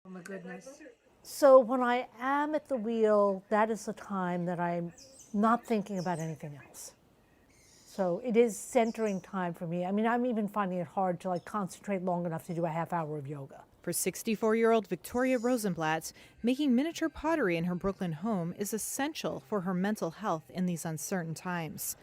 Oh my goodness. So when I am at the wheel, that is the time that I'm not thinking about anything else. So it is centering time for me. I mean, I'm even finding it hard to like concentrate long enough to do a half hour of yoga. For 64-year-old Victoria Rosenblatt, making miniature pottery in her Brooklyn home is essential for her mental health in these uncertain times.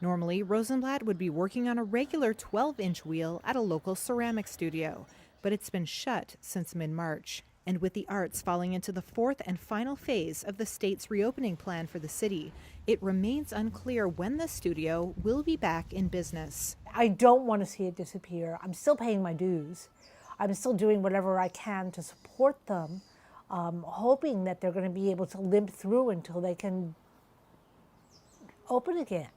Normally, Rosenblatt would be working on a regular 12-inch wheel at a local ceramic studio, but it's been shut since mid-March. And with the arts falling into the fourth and final phase of the state's reopening plan for the city, it remains unclear when the studio will be back in business. I don't want to see it disappear. I'm still paying my dues. I'm still doing whatever I can to support them, hoping that they're going to be able to limp through until they can open again.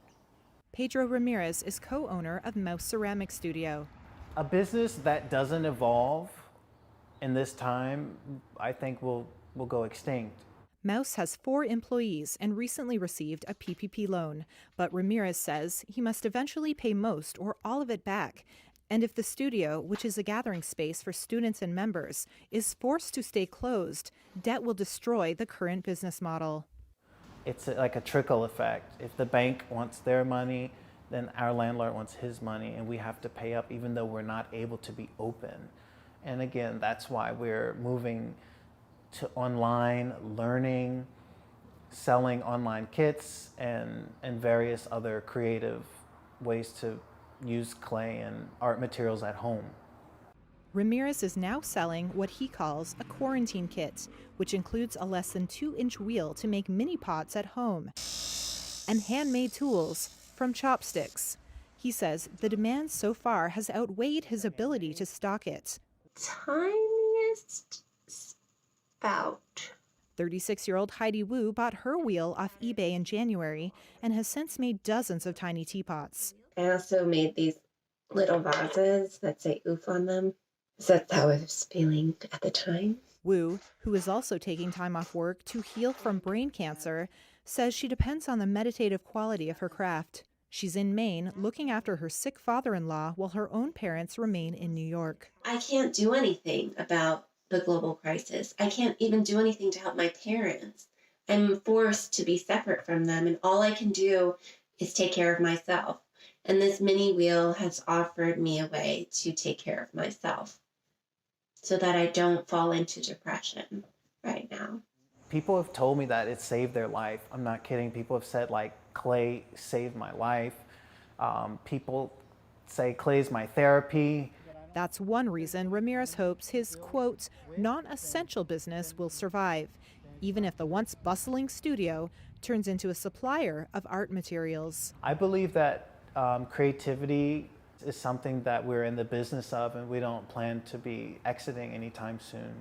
Pedro Ramirez is co-owner of Mouse Ceramic Studio. A business that doesn't evolve in this time, I think will go extinct. Mouse has 4 employees and recently received a PPP loan, but Ramirez says he must eventually pay most or all of it back. And if the studio, which is a gathering space for students and members, is forced to stay closed, debt will destroy the current business model. It's like a trickle effect. If the bank wants their money, then our landlord wants his money, and we have to pay up even though we're not able to be open. And again, that's why we're moving to online learning, selling online kits, and various other creative ways to use clay and art materials at home. Ramirez is now selling what he calls a quarantine kit, which includes a less than 2-inch wheel to make mini pots at home and handmade tools from chopsticks. He says the demand so far has outweighed his ability to stock it. Tiniest spout. 36-year-old Heidi Wu bought her wheel off eBay in January and has since made dozens of tiny teapots. I also made these little vases that say oof on them. So that's how I was feeling at the time. Wu, who is also taking time off work to heal from brain cancer, says she depends on the meditative quality of her craft. She's in Maine looking after her sick father-in-law while her own parents remain in New York. I can't do anything about the global crisis. I can't even do anything to help my parents. I'm forced to be separate from them, and all I can do is take care of myself. And this mini wheel has offered me a way to take care of myself so that I don't fall into depression right now. People have told me that it saved their life. I'm not kidding. People have said like clay saved my life. People say clay's my therapy. That's one reason Ramirez hopes his, quote, non-essential business will survive, even if the once bustling studio turns into a supplier of art materials. I believe that creativity is something that we're in the business of, and we don't plan to be exiting anytime soon.